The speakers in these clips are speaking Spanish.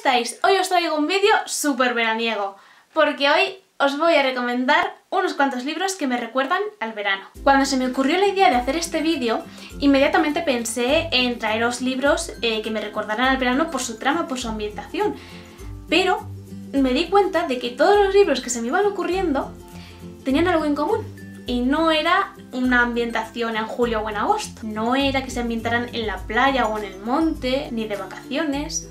estáis? Hoy os traigo un vídeo súper veraniego, porque hoy os voy a recomendar unos cuantos libros que me recuerdan al verano. Cuando se me ocurrió la idea de hacer este vídeo, inmediatamente pensé en traeros libros que me recordaran al verano por su trama, por su ambientación, pero me di cuenta de que todos los libros que se me iban ocurriendo tenían algo en común. Y no era una ambientación en julio o en agosto, no era que se ambientaran en la playa o en el monte, ni de vacaciones.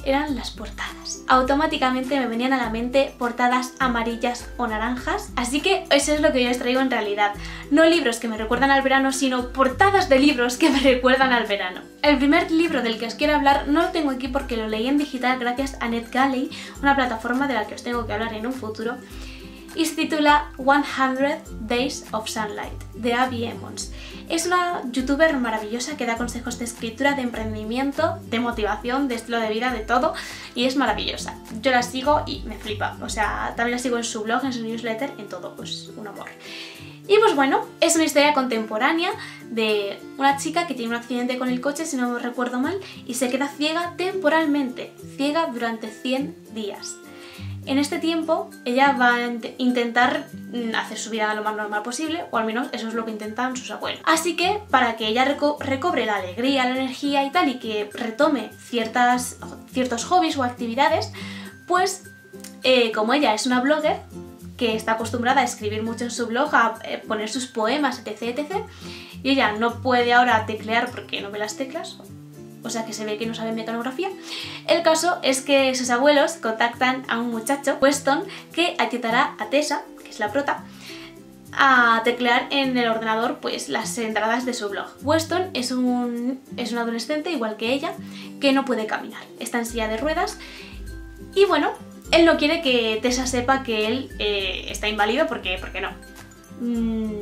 Eran las portadas. Automáticamente me venían a la mente portadas amarillas o naranjas, así que eso es lo que yo os traigo en realidad. No libros que me recuerdan al verano, sino portadas de libros que me recuerdan al verano. El primer libro del que os quiero hablar no lo tengo aquí porque lo leí en digital gracias a NetGalley, una plataforma de la que os tengo que hablar en un futuro, y se titula 100 Days of Sunlight, de Abby Emmons. Es una youtuber maravillosa que da consejos de escritura, de emprendimiento, de motivación, de estilo de vida, de todo, y es maravillosa. Yo la sigo y me flipa, o sea, también la sigo en su blog, en su newsletter, en todo, pues un amor. Y pues bueno, es una historia contemporánea de una chica que tiene un accidente con el coche, si no me recuerdo mal, y se queda ciega temporalmente, ciega durante 100 días. En este tiempo ella va a intentar hacer su vida lo más normal posible, o al menos eso es lo que intentan sus abuelos. Así que para que ella recobre la alegría, la energía y tal, y que retome ciertos hobbies o actividades, pues como ella es una blogger que está acostumbrada a escribir mucho en su blog, a poner sus poemas, etc, etc, y ella no puede ahora teclear porque no ve las teclas, o sea que se ve que no sabe mecanografía. El caso es que sus abuelos contactan a un muchacho, Weston, que ayudará a Tessa, que es la prota, a teclear en el ordenador pues las entradas de su blog. Weston es un adolescente, igual que ella, que no puede caminar, está en silla de ruedas, y bueno, él no quiere que Tessa sepa que él está inválido porque no.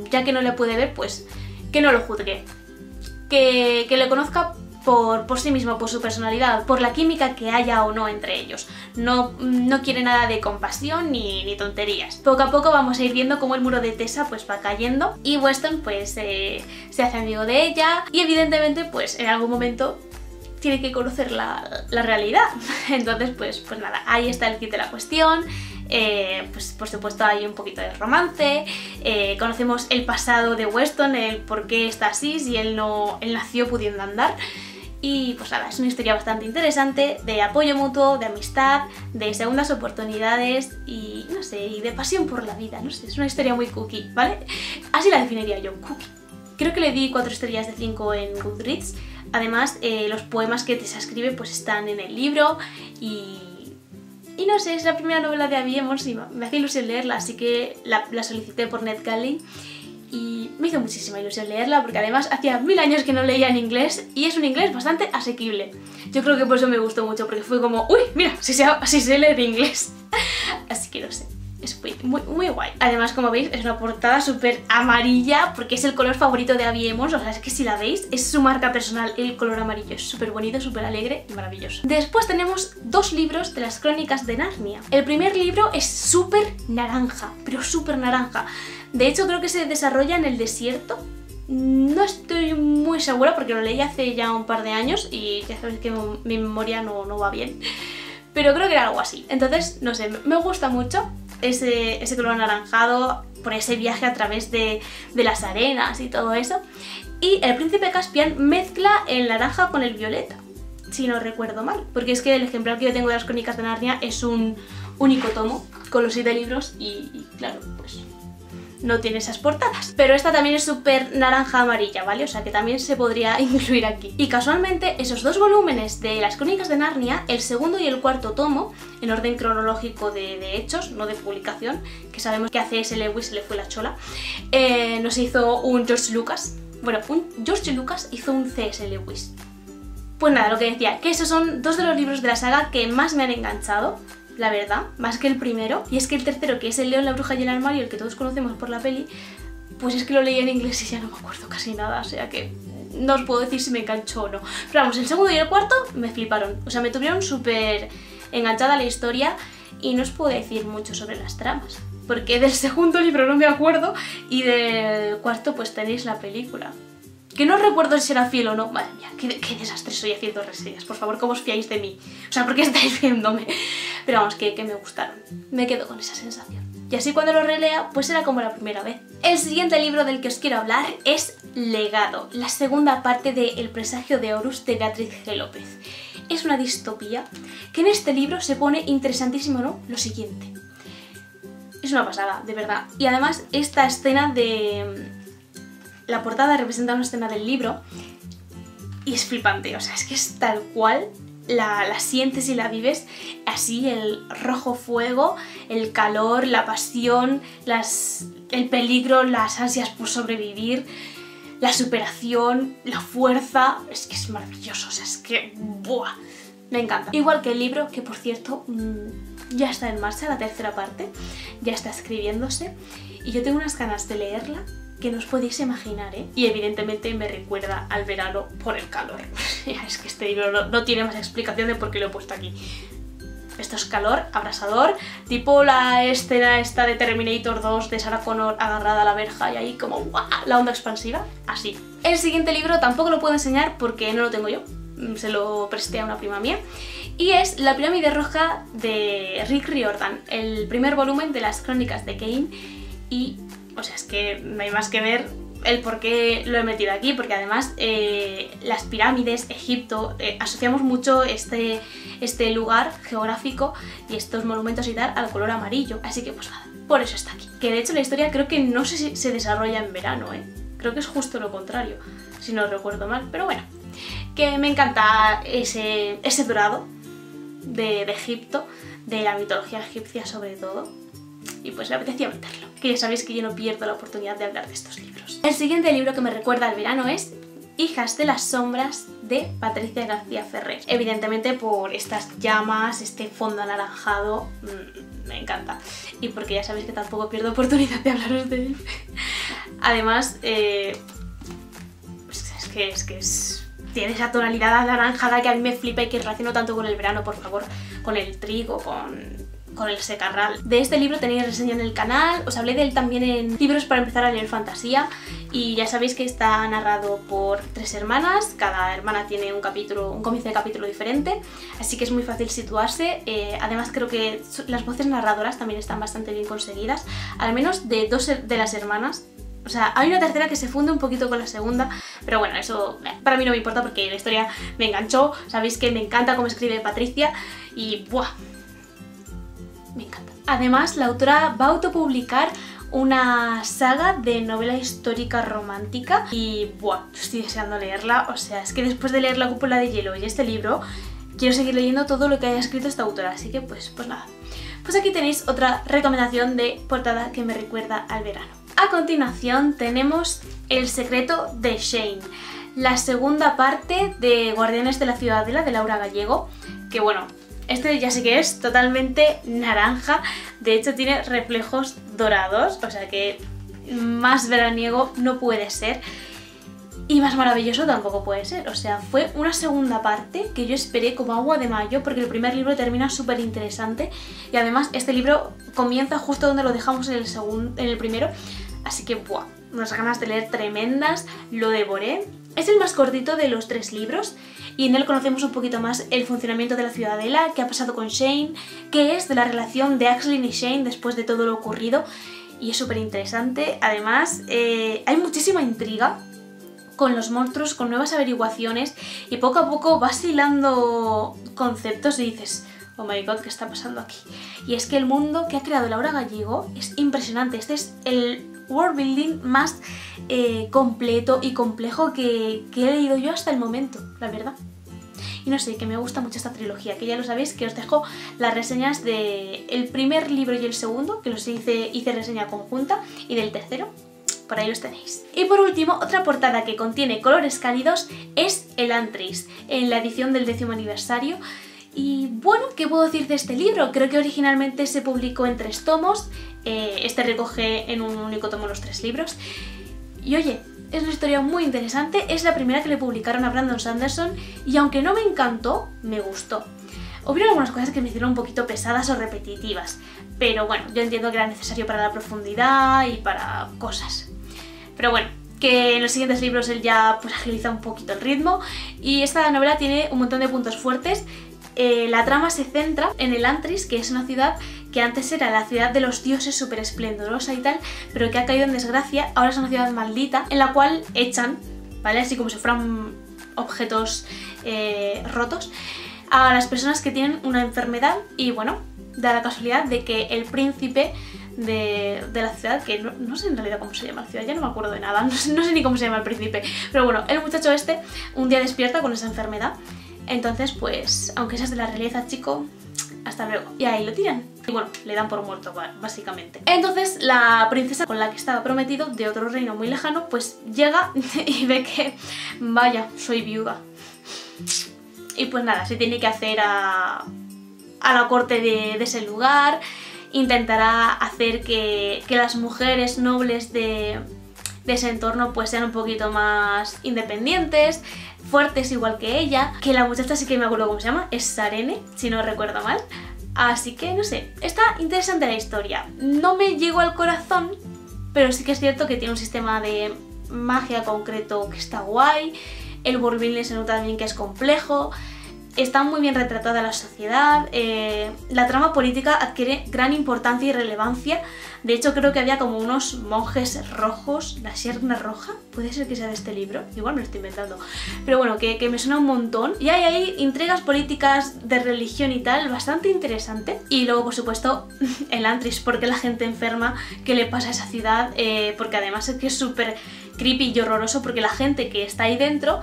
Ya que no le puede ver, pues que no lo juzgue, que le conozca por sí mismo, por su personalidad, por la química que haya o no entre ellos. No quiere nada de compasión ni tonterías. Poco a poco vamos a ir viendo cómo el muro de Tessa pues va cayendo y Weston pues se hace amigo de ella y evidentemente pues en algún momento tiene que conocer la realidad. Entonces pues nada, ahí está el kit de la cuestión. Pues por supuesto hay un poquito de romance, conocemos el pasado de Weston, el por qué está así, si él nació pudiendo andar. Y pues nada, es una historia bastante interesante, de apoyo mutuo, de amistad, de segundas oportunidades y no sé, y de pasión por la vida, no sé, es una historia muy cookie, ¿vale? Así la definiría yo, cookie. Creo que le di 4 estrellas de 5 en Goodreads. Además, los poemas que Tessa escribe pues están en el libro y no sé, es la primera novela de Abby Emmons y me hace ilusión leerla, así que la solicité por NetGalley y me hizo muchísima ilusión leerla porque además hacía 1000 años que no leía en inglés y es un inglés bastante asequible. Yo creo que por eso me gustó mucho, porque fue como, uy, mira, si sé leer inglés. Así que no sé, es muy guay. Además, como veis, es una portada súper amarilla porque es el color favorito de Abby Emmons, o sea, es que si la veis, es su marca personal, el color amarillo. Es súper bonito, súper alegre y maravilloso. Después tenemos 2 libros de las Crónicas de Narnia. El primer libro es súper naranja, pero súper naranja. De hecho, creo que se desarrolla en el desierto. No estoy muy segura porque lo leí hace ya un par de años y ya sabéis que mi memoria no va bien. Pero creo que era algo así. Entonces, no sé, me gusta mucho ese color anaranjado por ese viaje a través de las arenas y todo eso. Y el príncipe Caspian mezcla el naranja con el violeta, si no recuerdo mal. Porque es que el ejemplar que yo tengo de las Crónicas de Narnia es un único tomo con los 7 libros y claro, pues no tiene esas portadas. Pero esta también es súper naranja amarilla, ¿vale? O sea que también se podría incluir aquí. Y casualmente esos 2 volúmenes de las Crónicas de Narnia, el segundo y el cuarto tomo, en orden cronológico de hechos, no de publicación, que sabemos que a C.S. Lewis se le fue la chola, nos hizo un George Lucas. Bueno, un George Lucas hizo un C.S. Lewis. Pues nada, lo que decía, que esos son 2 de los libros de la saga que más me han enganchado, la verdad, más que el primero. Y es que el tercero, que es El león, la bruja y el armario, el que todos conocemos por la peli, pues es que lo leí en inglés y ya no me acuerdo casi nada, o sea que no os puedo decir si me enganchó o no. Pero vamos, el segundo y el cuarto me fliparon, o sea, me tuvieron súper enganchada a la historia y no os puedo decir mucho sobre las tramas, porque del segundo libro no me acuerdo y del cuarto pues tenéis la película. que no recuerdo si era fiel o no. Madre mía, qué desastre soy haciendo reseñas. Por favor, ¿cómo os fiáis de mí? O sea, ¿por qué estáis viéndome? Pero vamos, que me gustaron. Me quedo con esa sensación. Y así cuando lo relea, pues era como la primera vez. El siguiente libro del que os quiero hablar es Legado, la segunda parte de El presagio de Horus de Beatriz G. López. Es una distopía que en este libro se pone interesantísimo, ¿no? Lo siguiente. Es una pasada, de verdad. Y además esta escena de... La portada representa una escena del libro y es flipante, o sea, es que es tal cual, la sientes y la vives así, el rojo fuego, el calor, la pasión, el peligro, las ansias por sobrevivir, la superación, la fuerza, es que es maravilloso, o sea, es que... ¡buah! Me encanta. Igual que el libro, que por cierto ya está en marcha, la tercera parte, ya está escribiéndose y yo tengo unas ganas de leerla que no os podéis imaginar, ¿eh? Y evidentemente me recuerda al verano por el calor. Es que este libro no tiene más explicación de por qué lo he puesto aquí. Esto es calor, abrasador, tipo la escena esta de Terminator 2 de Sarah Connor agarrada a la verja y ahí como ¡guau! La onda expansiva, así. El siguiente libro tampoco lo puedo enseñar porque no lo tengo yo, se lo presté a una prima mía. Y es La pirámide roja de Rick Riordan, el primer volumen de las crónicas de Kane. Y, o sea, es que no hay más que ver el por qué lo he metido aquí, porque además las pirámides, Egipto, asociamos mucho este lugar geográfico y estos monumentos y tal al color amarillo, así que pues nada, por eso está aquí. Que de hecho la historia creo que no sé si se desarrolla en verano, creo que es justo lo contrario, si no recuerdo mal, pero bueno, que me encanta ese dorado de Egipto, de la mitología egipcia sobre todo. Y pues me apetecía meterlo, que ya sabéis que yo no pierdo la oportunidad de hablar de estos libros. El siguiente libro que me recuerda al verano es Hijas de las sombras de Patricia García Ferrer. Evidentemente por estas llamas, este fondo anaranjado, me encanta. Y porque ya sabéis que tampoco pierdo oportunidad de hablaros de él. Además, tiene esa tonalidad anaranjada que a mí me flipa y que relaciono tanto con el verano, por favor, con el trigo, con el secarral. De este libro tenéis reseña en el canal, os hablé de él también en Libros para empezar a leer fantasía y ya sabéis que está narrado por 3 hermanas, cada hermana tiene un comienzo de capítulo diferente, así que es muy fácil situarse. Además creo que las voces narradoras también están bastante bien conseguidas, al menos de 2 de las hermanas. O sea, hay una tercera que se funde un poquito con la segunda, pero bueno, eso para mí no me importa porque la historia me enganchó, sabéis que me encanta cómo escribe Patricia y ¡buah! Me encanta. Además, la autora va a autopublicar una saga de novela histórica romántica y ¡buah! Estoy deseando leerla, o sea, es que después de leer La cúpula de hielo y este libro, quiero seguir leyendo todo lo que haya escrito esta autora, así que pues nada. Pues aquí tenéis otra recomendación de portada que me recuerda al verano. A continuación tenemos El secreto de Shane, la segunda parte de Guardianes de la Ciudadela de Laura Gallego, que bueno, este ya sé que es totalmente naranja, de hecho tiene reflejos dorados, o sea que más veraniego no puede ser y más maravilloso tampoco puede ser. O sea, fue una segunda parte que yo esperé como agua de mayo porque el primer libro termina súper interesante y además este libro comienza justo donde lo dejamos en el primero, así que ¡buah! Unas ganas de leer tremendas, lo devoré. Es el más cortito de los 3 libros y en él conocemos un poquito más el funcionamiento de la Ciudadela, qué ha pasado con Shane, qué es de la relación de Aisling y Shane después de todo lo ocurrido y es súper interesante. Además, hay muchísima intriga con los monstruos, con nuevas averiguaciones y poco a poco vas hilando conceptos y dices oh my god, ¿qué está pasando aquí? Y es que el mundo que ha creado Laura Gallego es impresionante, este es el world building más completo y complejo que he leído yo hasta el momento, la verdad. Y no sé, que me gusta mucho esta trilogía, que ya lo sabéis que os dejo las reseñas del primer libro y el segundo, que los hice reseña conjunta, y del tercero, por ahí los tenéis. Y por último, otra portada que contiene colores cálidos es El Antris, en la edición del 10º aniversario. Y bueno, ¿qué puedo decir de este libro? Creo que originalmente se publicó en 3 tomos, este recoge en un único tomo los 3 libros. Y oye, es una historia muy interesante, es la primera que le publicaron a Brandon Sanderson y aunque no me encantó, me gustó. Hubieron algunas cosas que me hicieron un poquito pesadas o repetitivas, pero bueno, yo entiendo que era necesario para la profundidad y para cosas. Pero bueno, que en los siguientes libros él ya pues agiliza un poquito el ritmo, y esta novela tiene un montón de puntos fuertes. La trama se centra en Elantris, que es una ciudad que antes era la ciudad de los dioses, súper esplendorosa y tal, pero que ha caído en desgracia. Ahora es una ciudad maldita en la cual echan, ¿vale? Así como si fueran objetos rotos, a las personas que tienen una enfermedad. Y bueno, da la casualidad de que el príncipe de la ciudad, que no sé en realidad cómo se llama la ciudad, ya no me acuerdo de nada, no sé ni cómo se llama el príncipe, pero bueno, el muchacho este un día despierta con esa enfermedad. Entonces pues, aunque seas de la realeza, chico, hasta luego. Y ahí lo tiran. Y bueno, le dan por muerto, básicamente. Entonces la princesa con la que estaba prometido, de otro reino muy lejano, pues llega y ve que, vaya, soy viuda. Y pues nada, se tiene que hacer a la corte de ese lugar. Intentará hacer que las mujeres nobles de ese entorno pues sean un poquito más independientes, fuertes igual que ella. Que la muchacha, sí que me acuerdo cómo se llama, es Sarene, si no recuerdo mal. Así que no sé, está interesante la historia. No me llegó al corazón, pero sí que es cierto que tiene un sistema de magia concreto que está guay. El world building se nota también que es complejo. Está muy bien retratada la sociedad, la trama política adquiere gran importancia y relevancia. De hecho creo que había como unos monjes rojos, la Sierra Roja, puede ser que sea de este libro, igual me lo estoy inventando, pero bueno, que me suena un montón. Y hay ahí intrigas políticas de religión y tal, bastante interesante. Y luego por supuesto Elantris, porque la gente enferma, qué le pasa a esa ciudad, porque además es que es súper creepy y horroroso, porque la gente que está ahí dentro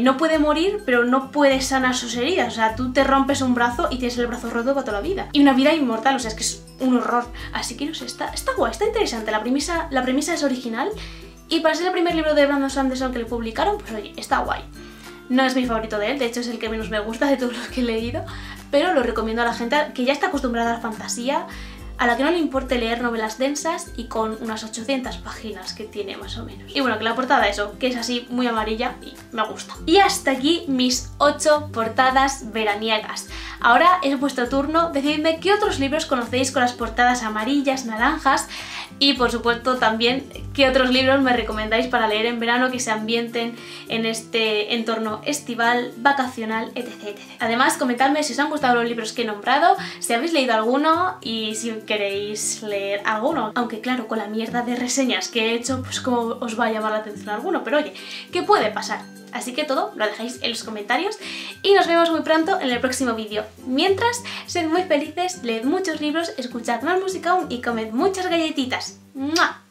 no puede morir, pero no puede sanar sus heridas. O sea, tú te rompes un brazo y tienes el brazo roto para toda la vida. Y una vida inmortal, o sea, es que es un horror. Así que no sé, está guay, está interesante. La premisa es original. Y para ser el primer libro de Brandon Sanderson que le publicaron, pues oye, está guay. No es mi favorito de él, de hecho es el que menos me gusta de todos los que he leído. Pero lo recomiendo a la gente que ya está acostumbrada a la fantasía, a la que no le importe leer novelas densas y con unas 800 páginas que tiene más o menos. Y bueno, que la portada eso, que es así muy amarilla y me gusta. Y hasta aquí mis 8 portadas veraniegas. Ahora es vuestro turno, decidme qué otros libros conocéis con las portadas amarillas, naranjas, y por supuesto también qué otros libros me recomendáis para leer en verano que se ambienten en este entorno estival, vacacional, etc, etc. Además, comentadme si os han gustado los libros que he nombrado, si habéis leído alguno y si queréis leer alguno. Aunque claro, con la mierda de reseñas que he hecho, pues cómo os va a llamar la atención alguno, pero oye, ¿qué puede pasar? Así que todo lo dejáis en los comentarios y nos vemos muy pronto en el próximo vídeo. Mientras, sed muy felices, leed muchos libros, escuchad más música aún y comed muchas galletitas. ¡Mua!